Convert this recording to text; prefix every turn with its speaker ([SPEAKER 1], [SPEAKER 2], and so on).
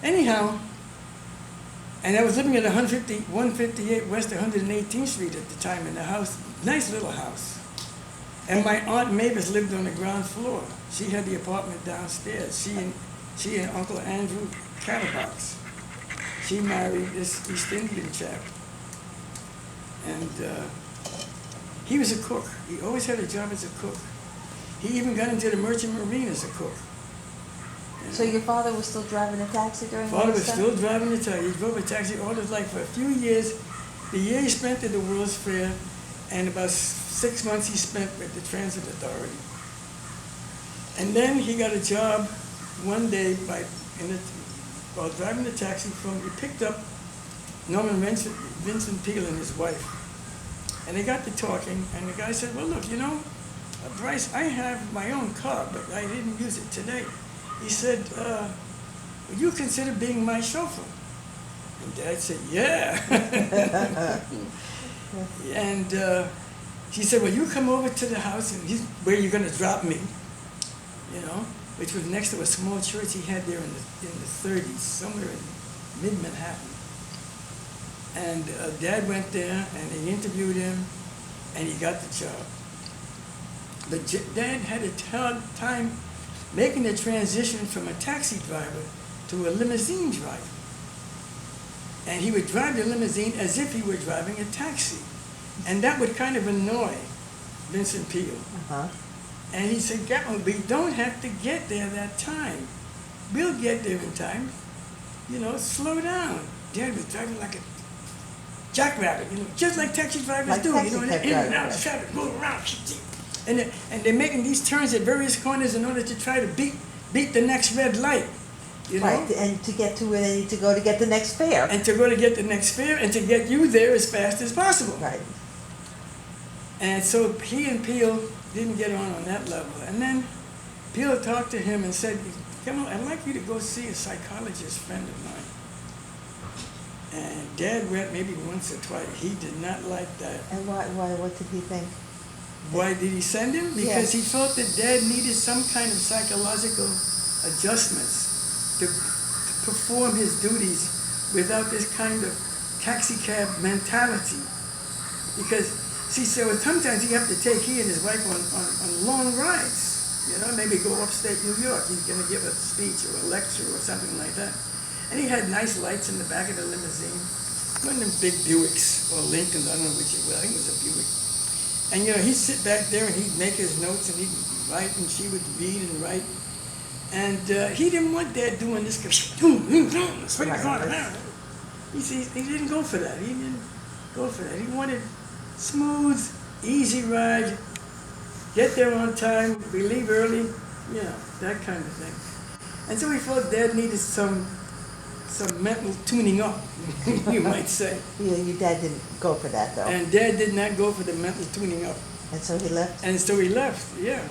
[SPEAKER 1] Anyhow, and I was living at 158 West 118th Street at the time in the house, nice little house. And my Aunt Mavis lived on the ground floor. She had the apartment downstairs. She and Uncle Andrew Catterbox. She married this East Indian chap. And he was a cook. He always had a job as a cook. He even got into the Merchant Marine as a cook.
[SPEAKER 2] So your father was still driving a taxi during all
[SPEAKER 1] Father
[SPEAKER 2] this
[SPEAKER 1] was
[SPEAKER 2] time?
[SPEAKER 1] still driving the taxi. He drove a taxi all his life for a few years. The year he spent at the World's Fair, and about 6 months he spent with the Transit Authority. And then he got a job one day while driving the taxi he picked up Norman Vincent Peale and his wife. And they got to talking, and the guy said, well, look, Bryce, I have my own car, but I didn't use it today. He said, would you consider being my chauffeur? And Dad said, yeah. And he said, well, you come over to the house, and where you're going to drop me, which was next to a small church he had there in the 30s, somewhere in mid-Manhattan. And Dad went there, and they interviewed him, and he got the job. But Dad had a time making the transition from a taxi driver to a limousine driver. And he would drive the limousine as if he were driving a taxi. And that would kind of annoy Vincent Peale.
[SPEAKER 2] Uh-huh.
[SPEAKER 1] And he said, Gatlin, we don't have to get there that time. We'll get there in time. Slow down. Dad was driving like a jackrabbit, just like taxi drivers
[SPEAKER 2] Like
[SPEAKER 1] do.
[SPEAKER 2] taxi
[SPEAKER 1] In
[SPEAKER 2] cab
[SPEAKER 1] and out
[SPEAKER 2] drivers,
[SPEAKER 1] of traffic, go around. And they're making these turns at various corners in order to try to beat the next red light.
[SPEAKER 2] Right, and to get to where they need to go to get the next fare.
[SPEAKER 1] And to go to get the next fare and to get you there as fast as possible.
[SPEAKER 2] Right.
[SPEAKER 1] And so he and Peale didn't get on that level. And then Peale talked to him and said, come on, I'd like you to go see a psychologist friend of mine. And Dad went maybe once or twice. He did not like that.
[SPEAKER 2] And what did he think?
[SPEAKER 1] Why did he send him? Because he felt that Dad needed some kind of psychological adjustments to perform his duties without this kind of taxi cab mentality. Because, see, so sometimes he and his wife on long rides, maybe go upstate New York. He's going to give a speech or a lecture or something like that. And he had nice lights in the back of the limousine. One of them big Buicks or Lincolns, I don't know which it was. I think it was a Buick. And he'd sit back there and he'd make his notes and he'd write and she would read and write. And he didn't want Dad doing this.
[SPEAKER 2] Right.
[SPEAKER 1] He didn't go for that. He didn't go for that. He wanted smooth, easy ride, get there on time, we leave early, that kind of thing. And so he felt Dad needed some mental tuning up, you might say.
[SPEAKER 2] Yeah, your dad didn't go for that, though.
[SPEAKER 1] And Dad did not go for the mental tuning up.
[SPEAKER 2] And so he left?
[SPEAKER 1] And so he left, yeah.